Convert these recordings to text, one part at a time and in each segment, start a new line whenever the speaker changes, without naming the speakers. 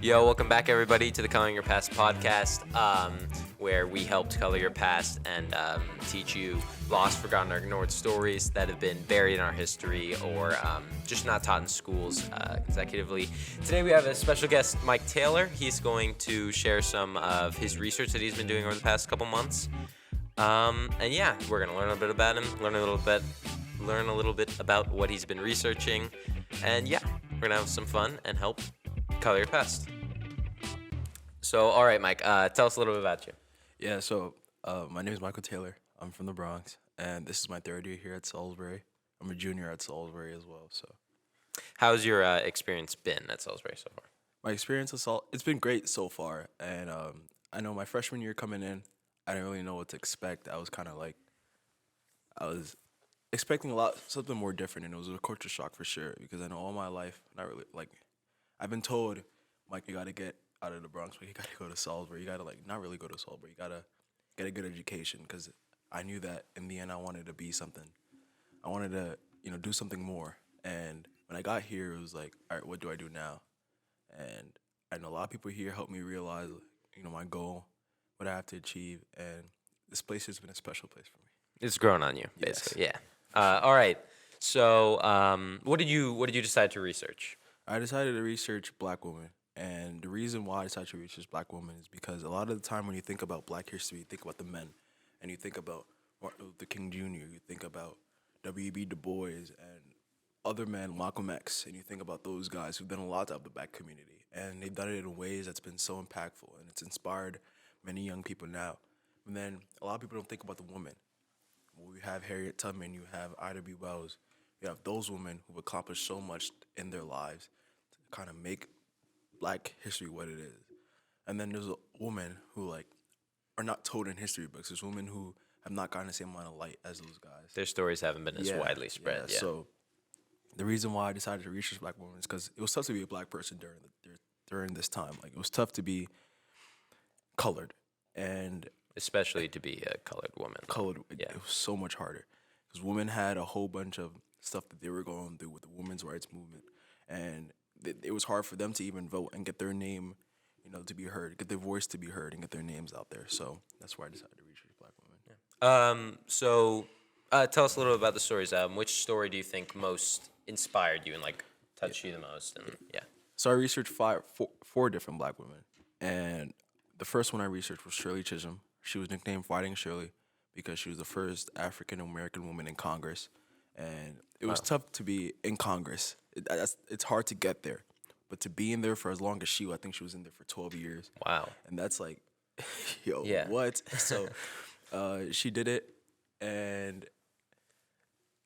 Yo, welcome back, everybody, to the Coloring Your Past podcast, where we helped color your past and teach you lost, forgotten, or ignored stories that have been buried in our history or just not taught in schools consecutively. Today, we have a special guest, Mike Taylor. He's going to share some of his research that he's been doing over the past couple months. And yeah, we're going to learn a bit about him, learn a little bit about what he's been researching. And yeah, we're going to have some fun and help color your past. So, all right, Mike, tell us a little bit about you.
Yeah, so my name is Michael Taylor. I'm from the Bronx, and this is my third year here at Salisbury. I'm a junior at Salisbury as well. So,
How's your experience been at Salisbury so far?
my experience it's been great so far. And I know my freshman year coming in, I didn't really know what to expect. I was expecting something more different, and it was a culture shock for sure. Because I know all my life, not really I've been told, Mike, you gotta get out of the Bronx, but you gotta go to Salisbury. You gotta not really go to Salisbury. You gotta get a good education. Because I knew that in the end, I wanted to be something. I wanted to, do something more. And when I got here, it was like, all right, what do I do now? And I know a lot of people here helped me realize, my goal, what I have to achieve, and this place has been a special place for me.
It's grown on you, basically. Yes. Yeah. All right. So, what did you decide to research?
I decided to research Black women. And the reason why I decided to research Black women is because a lot of the time when you think about Black history, you think about the men. And you think about Martin Luther King Jr., you think about W.B. Du Bois and other men, Malcolm X, and you think about those guys who've done a lot to help the Black community. And they've done it in ways that's been so impactful, and it's inspired many young people now. And then a lot of people don't think about the woman. Well, you have Harriet Tubman, you have Ida B. Wells, you have those women who've accomplished so much in their lives to kind of make Black history what it is. And then there's a woman who are not told in history books. There's women who have not gotten the same amount of light as those guys.
Their stories haven't been as widely spread. Yeah.
So the reason why I decided to research Black women is because it was tough to be a Black person during this time. It was tough to be colored, and
Especially to be a colored woman.
It was so much harder because women had a whole bunch of stuff that they were going through with the women's rights movement, and it was hard for them to even vote and get their name, to be heard, get their voice to be heard, and get their names out there. So that's why I decided to research Black women.
Yeah. So tell us a little bit about the stories. Which story do you think most inspired you and touched you the most? And yeah.
So I researched four different Black women, and the first one I researched was Shirley Chisholm. She was nicknamed Fighting Shirley because she was the first African American woman in Congress, and it was tough to be in Congress. It's hard to get there, but to be in there for as long as I think she was in there for 12 years.
Wow.
And that's what? So she did it, and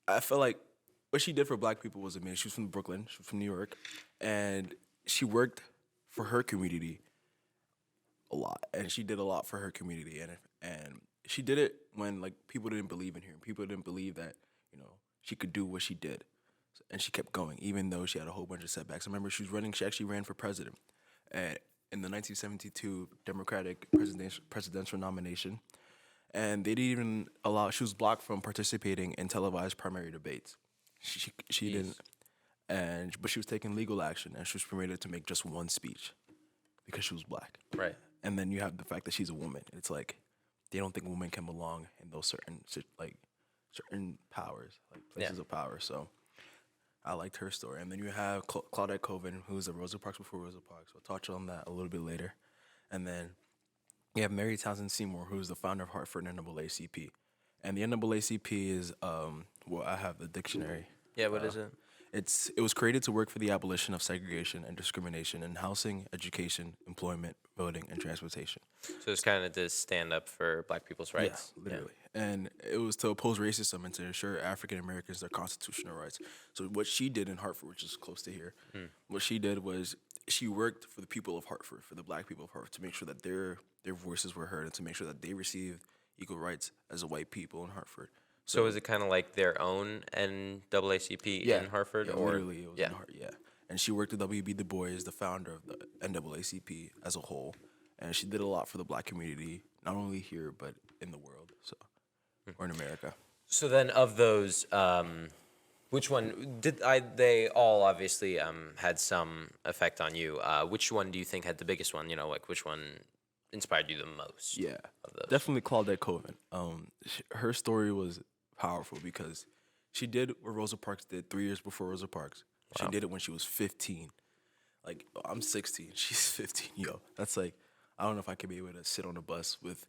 I felt like what she did for Black people was amazing. She was from Brooklyn. She was from New York, and she worked for her community a lot, and she did a lot for her community, and she did it when people didn't believe in her, and people didn't believe that she could do what she did, and she kept going even though she had a whole bunch of setbacks. I remember she actually ran for president, and in the 1972 Democratic presidential nomination, and they didn't even allow. She was blocked from participating in televised primary debates. She didn't, but she was taking legal action, and she was permitted to make just one speech because she was Black.
Right.
And then you have the fact that she's a woman. It's they don't think women can belong in those certain powers, places of power. So I liked her story. And then you have Claudette Colvin, who's the Rosa Parks before Rosa Parks. We'll touch on that a little bit later. And then you have Mary Townsend Seymour, who's the founder of Hartford NAACP. And the NAACP is, I have the dictionary.
Yeah, what is it?
It was created to work for the abolition of segregation and discrimination in housing, education, employment, voting, and transportation.
So it's kind of to stand up for Black people's rights.
Yeah, literally. Yeah. And it was to oppose racism and to ensure African Americans their constitutional rights. So what she did in Hartford, which is close to here, what she did was she worked for the people of Hartford, for the Black people of Hartford, to make sure that their voices were heard and to make sure that they received equal rights as a white people in Hartford.
So is it kind of like their own NAACP in Hartford?
Yeah, literally, it was in Hartford, yeah. And she worked with W.B. Du Bois, the founder of the NAACP as a whole. And she did a lot for the Black community, not only here, but in the world, or in America.
So then of those Which one did I? They all obviously had some effect on you. Which one do you think had the biggest one? Like which one inspired you the most?
Yeah,
Of those?
definitely Claudette Colvin. Her story was powerful because she did what Rosa Parks did 3 years before Rosa Parks. She
Wow.
did it when she was 15. Like I'm 16, she's 15. Yo, that's like I don't know if I could be able to sit on a bus with,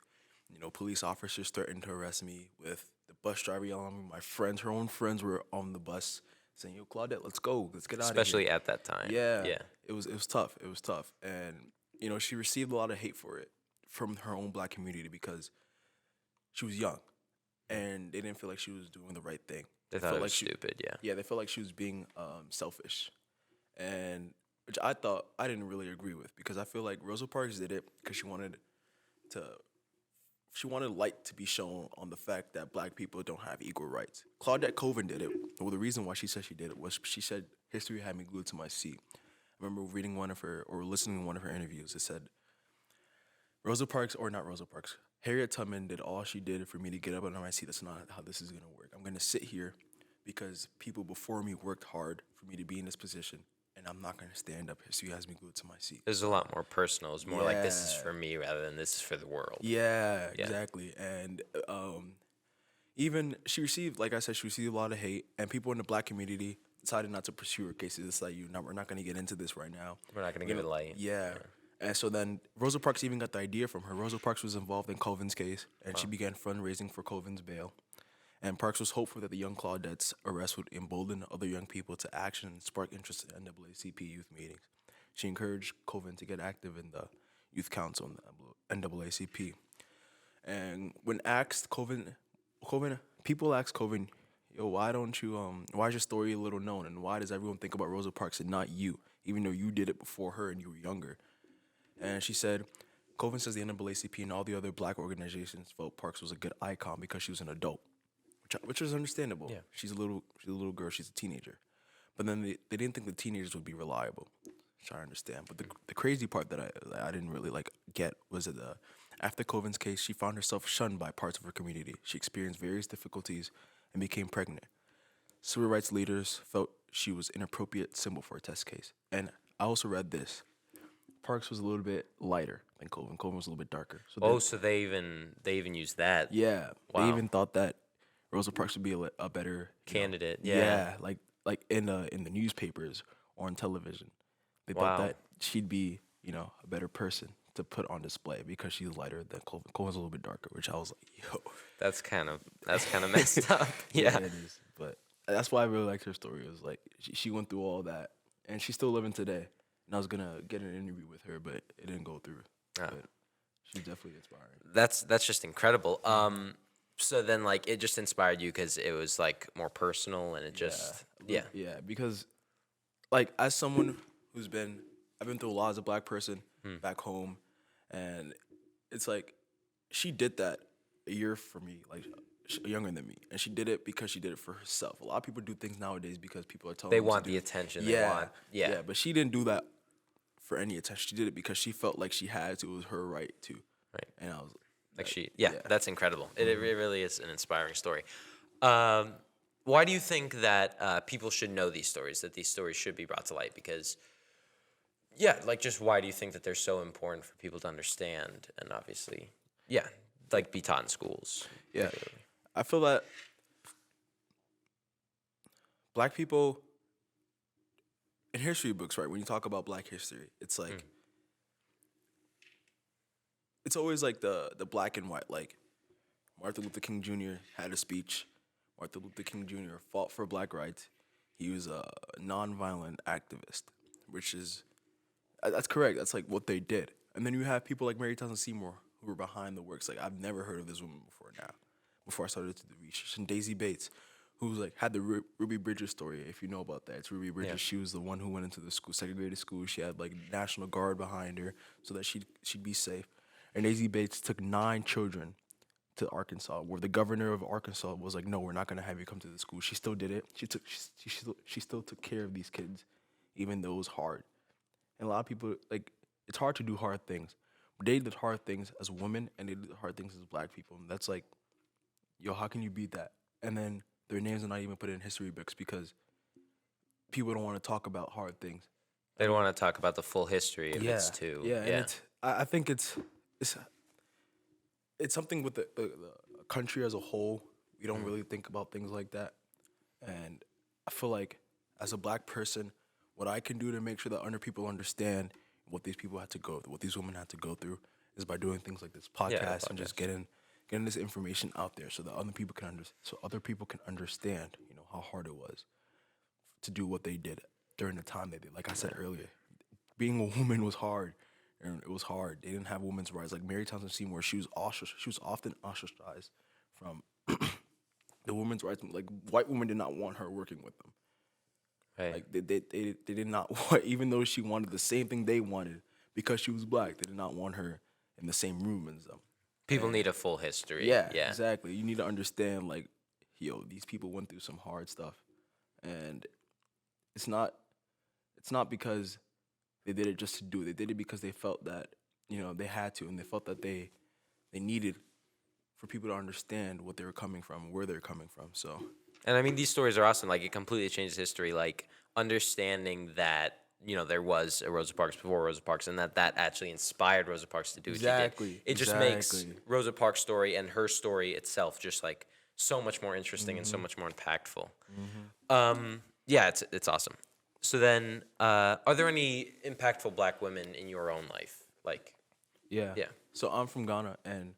police officers threatening to arrest me, with the bus driver yelling at me. My friends, her own friends, were on the bus saying, "Yo, Claudette, let's go, let's get out of here."
Especially at that time.
Yeah,
Yeah.
it was tough. It was tough, and she received a lot of hate for it from her own black community because she was young, and they didn't feel like she was doing the right thing.
They thought
felt
it was
like
stupid. Yeah.
yeah, they felt like she was being selfish, and which I thought I didn't really agree with because I feel like Rosa Parks did it because to she wanted light to be shown on the fact that black people don't have equal rights. Claudette Colvin did it. Well, the reason why she said she did it was she said history had me glued to my seat. I remember reading one of her or listening to one of her interviews. It said Rosa Parks, or not Rosa Parks, Harriet Tubman did all she did for me to get up out of my seat. That's not how this is gonna work. I'm gonna sit here because people before me worked hard for me to be in this position, and I'm not gonna stand up. History has me glued to my seat.
It was a lot more personal. It's more like this is
Yeah.
for me rather than this is for the world.
Yeah,
Yeah.
exactly. And even she received, like I said, she received a lot of hate, and people in the black community decided not to pursue her cases. It's like, we're not going to get into this right now.
We're not going to give it light.
Yeah. And so then Rosa Parks even got the idea from her. Rosa Parks was involved in Colvin's case, and she began fundraising for Colvin's bail. And Parks was hopeful that the young Claudette's arrest would embolden other young people to action and spark interest in NAACP youth meetings. She encouraged Colvin to get active in the youth council in the NAACP. And when asked, people asked Colvin, "Yo, why don't you why is your story a little known, and why does everyone think about Rosa Parks and not you, even though you did it before her and you were younger?" And she said, Colvin says the NAACP and all the other black organizations felt Parks was a good icon because she was an adult, which is understandable.
Yeah.
She's a little girl, she's a teenager. But then they didn't think the teenagers would be reliable, which I understand. But the crazy part that I didn't really get was that after Colvin's case, she found herself shunned by parts of her community. She experienced various difficulties and became pregnant. Civil rights leaders felt she was an inappropriate symbol for a test case. And I also read this. Parks was a little bit lighter than Colvin. Colvin was a little bit darker.
So they even used that.
Yeah.
Wow.
They even thought that Rosa Parks would be a better
Candidate.
Yeah, like in the newspapers or on television. They thought
Wow.
that she'd be, a better person to put on display because she's lighter than Colvin. Colvin's a little bit darker, which I was like, yo.
That's kind of messed up. Yeah.
It is. But that's why I really liked her story. It was like she went through all that, and she's still living today. And I was gonna get an interview with her, but it didn't go through.
Oh.
But she's definitely inspiring.
That's just incredible. So then it just inspired you because it was more personal and it just yeah.
Because as someone I've been through a lot as a black person back home, and it's like she did that a year for me, younger than me, and she did it because she did it for herself. A lot of people do things nowadays because people are telling
They
them
want
to
the
do.
attention.
Yeah,
They want yeah.
but she didn't do that for any attention. She did it because she felt like she had to. It was her right to.
Right.
And I was
that's incredible. It really is an inspiring story. Why do you think that people should know these stories, that these stories should be brought to light? Because, just why do you think that they're so important for people to understand and obviously, be taught in schools?
Yeah. I feel that black people in history books, right, when you talk about black history, it's like it's always the black and white. Like Martin Luther King Jr. had a speech. Martin Luther King Jr. fought for black rights. He was a nonviolent activist, which is that's correct. That's what they did. And then you have people like Mary Townsend Seymour who were behind the works. I've never heard of this woman before I started to do research. And Daisy Bates, who's had the Ruby Bridges story, if you know about that. It's Ruby Bridges. Yeah. She was the one who went into the school, segregated school. She had National Guard behind her so that she'd be safe. And Daisy Bates took 9 children to Arkansas, where the governor of Arkansas was like, "No, we're not gonna have you come to the school." She still did it. She still took care of these kids, even though it was hard. And a lot of people it's hard to do hard things. But they did hard things as women, and they did hard things as black people. And that's yo, how can you beat that? And then their names are not even put in history books because people don't want to talk about hard things.
They don't want to talk about the full history of its too.
Yeah, and I think it's it's something with the country as a whole. We don't really think about things like that, and I feel like as a black person, what I can do to make sure that other people understand what these people had to go through, what these women had to go through, is by doing things like this podcast and just getting this information out there so that other people can understand, how hard it was to do what they did during the time they did. Like I said earlier, being a woman was hard, and it was hard. They didn't have women's rights. Like Mary Townsend Seymour, she was often ostracized from the women's rights. Like white women did not want her working with them.
Right.
Like they did not want, even though she wanted the same thing they wanted, because she was black, they did not want her in the same room as them.
People need a full history.
Yeah, exactly. You need to understand, like, these people went through some hard stuff, and it's not because they did it just to do it. They did it because they felt that they had to, and they felt that they needed for people to understand what they were coming from, where they're coming from. So.
And I mean, these stories are awesome. Like, it completely changes history. Like, understanding that, there was a Rosa Parks before Rosa Parks, and that actually inspired Rosa Parks to do what she did. It just makes Rosa Parks' story and her story itself just, like, so much more interesting and so much more impactful. Yeah, it's awesome. So then, are there any impactful black women in your own life? Like,
yeah. So I'm from Ghana, and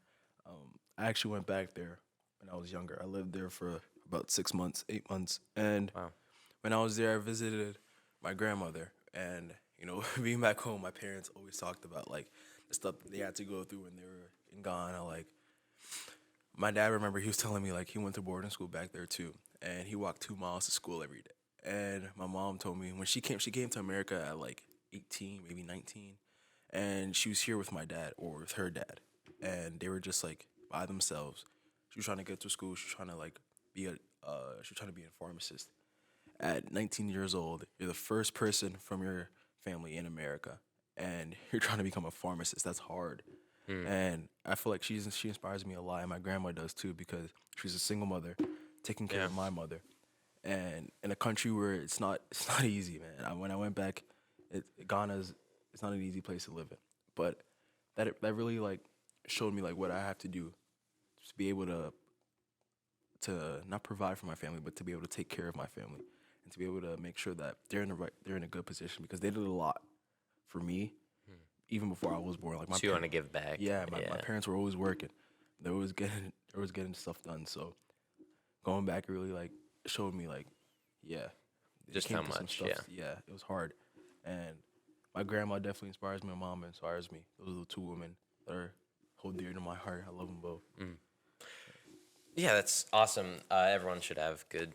I actually went back there when I was younger. I lived there for about 6 months, 8 months. And when I was there, I visited my grandmother. And, being back home, my parents always talked about, like, the stuff that they had to go through when they were in Ghana. Like, my dad, remember, he was telling me, like, he went to boarding school back there, too. And he walked 2 miles to school every day. And my mom told me when she came to America at, like, 18, maybe 19. And she was here with my dad or with her dad. And they were just, like, by themselves. She was trying to get to school. She was trying to, like, be a pharmacist. At 19 years old, you're the first person from your family in America, and you're trying to become a pharmacist. That's hard. And I feel like she inspires me a lot, and my grandma does too, because she's a single mother, taking care of my mother, and in a country where it's not easy, man. When I went back, Ghana's it's not an easy place to live in, but that really like showed me like what I have to do to be able to not provide for my family, but to be able to take care of my family and to be able to make sure that they're in a good position, because they did a lot for me even before I was born. Like
so you want to give back?
Yeah, my parents were always working. They were always getting stuff done. So going back really like showed me like,
just how much.
Yeah, it was hard. And my grandma definitely inspires me. My mom inspires me. Those are the two women that hold dear to my heart. I love them both.
Yeah, that's awesome. Everyone should have good.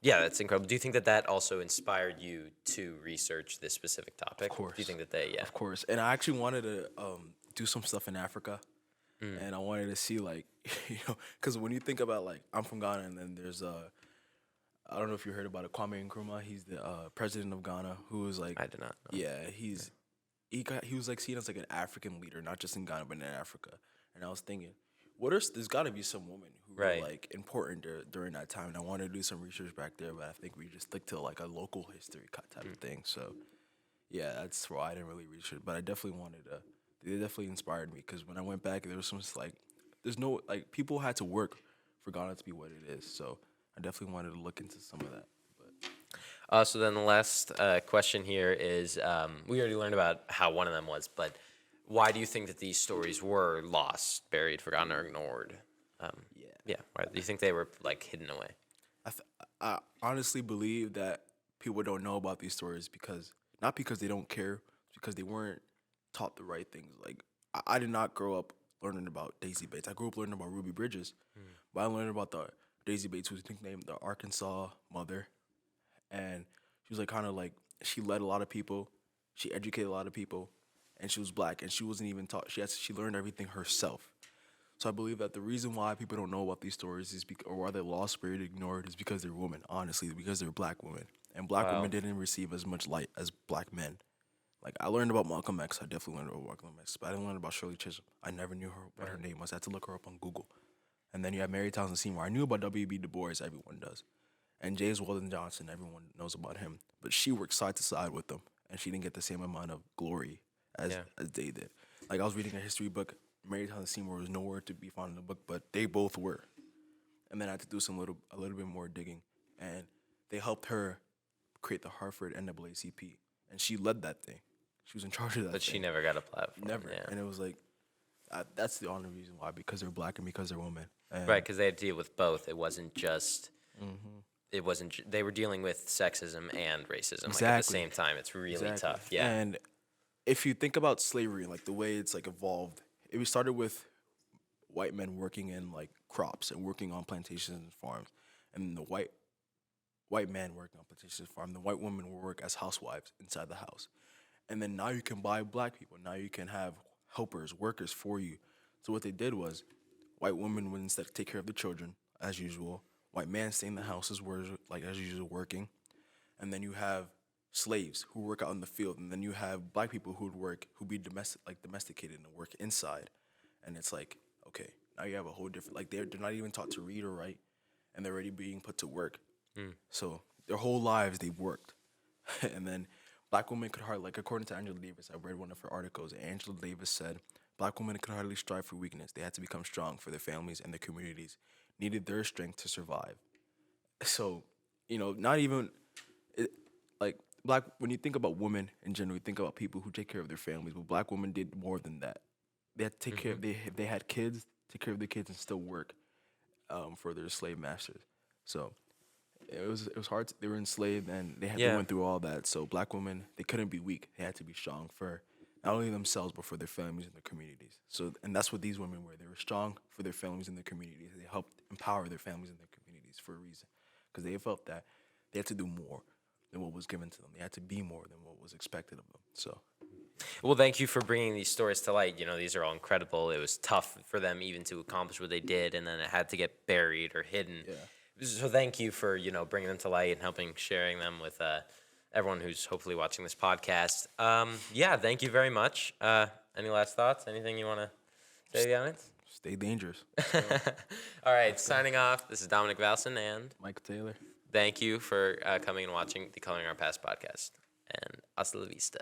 That's incredible. Do you think that also inspired you to research this specific topic?
Of course.
Do you think that they? Yeah.
Of course. And I actually wanted to do some stuff in Africa, and I wanted to see like because when you think about like I'm from Ghana, and then there's I don't know if you heard about it, Kwame Nkrumah. He's the president of Ghana, who was like
I did not know.
Yeah, he was like seen as like an African leader, not just in Ghana but in Africa. And I was thinking, there's got to be some women who were like important during that time. And I wanted to do some research back there, but I think we just stick to like a local history type of thing. So yeah, that's why I didn't really research. But I definitely wanted to. They definitely inspired me, because when I went back, there was some like, there's no like people had to work for Ghana to be what it is. So I definitely wanted to look into some of that. But
so then the last question here is, we already learned about how one of them was, but why do you think that these stories were lost, buried, forgotten, or ignored? Why do you think they were like hidden away?
I honestly believe that people don't know about these stories not because they don't care, it's because they weren't taught the right things. Like I did not grow up learning about Daisy Bates. I grew up learning about Ruby Bridges, but I learned about the Daisy Bates, who was nicknamed the Arkansas Mother, and she was like kind of like she led a lot of people, she educated a lot of people, and she was black, and she wasn't even taught. She learned everything herself. So I believe that the reason why people don't know about these stories or why they're lost, buried, ignored, is because they're women. Honestly, because they're black women, and black women didn't receive as much light as black men. Like I learned about Malcolm X. I definitely learned about Malcolm X, but I didn't learn about Shirley Chisholm. I never knew what her name was. I had to look her up on Google, And then you have Mary Townsend Seymour. I knew about W.B. Du Bois, everyone does. And James Weldon Johnson, everyone knows about him. But she worked side to side with them, and she didn't get the same amount of glory as they did. Like, I was reading a history book. Mary Townsend Seymour was nowhere to be found in the book, but they both were. And then I had to do a little bit more digging. And they helped her create the Hartford NAACP. And she led that thing. She was in charge of that
But
thing.
she never got a platform.
Never.
Yeah.
And it was like, that's the only reason why, because they're black and because they're women. And
Right, because they had to deal with both. It wasn't just. It wasn't. They were dealing with sexism and racism like, at the same time. It's really tough. Yeah.
And if you think about slavery, like the way it's like evolved, it started with white men working in like crops and working on plantations and farms, and the white man working on plantations and farms. The white women will work as housewives inside the house, and then now you can buy black people. Now you can have helpers, workers for you. So what they did was, white women would instead take care of the children as usual. White man stay in the houses where like as usual working, and then you have slaves who work out in the field, and then you have black people who'd be domesticated and work inside, and it's like, okay, now you have a whole different, like they're not even taught to read or write, and they're already being put to work. So their whole lives they've worked, and then black women could hardly, like according to Angela Davis, I read one of her articles. Angela Davis said black women could hardly strive for weakness. They had to become strong for their families and their communities. Needed their strength to survive. So, not even like black. When you think about women in general, you think about people who take care of their families. But black women did more than that. They had to take care of. They had kids, take care of their kids, and still work for their slave masters. So it was hard. They were enslaved, and they went through all that. So black women, they couldn't be weak. They had to be strong for not only themselves but for their families and their communities. So, and that's what these women were. They were strong for their families and their communities. They helped empower their families and their communities for a reason, because they felt that they had to do more than what was given to them. They had to be more than what was expected of them. So.
Well, thank you for bringing these stories to light. These are all incredible. It was tough for them even to accomplish what they did, and then it had to get buried or hidden. Yeah. So thank you for, bringing them to light and helping sharing them with everyone who's hopefully watching this podcast. Thank you very much. Any last thoughts? Anything you want to say to the audience?
Stay dangerous.
All right, signing off. This is Dominic Valson and
Mike Taylor.
Thank you for coming and watching the Coloring Our Past podcast. And hasta la vista.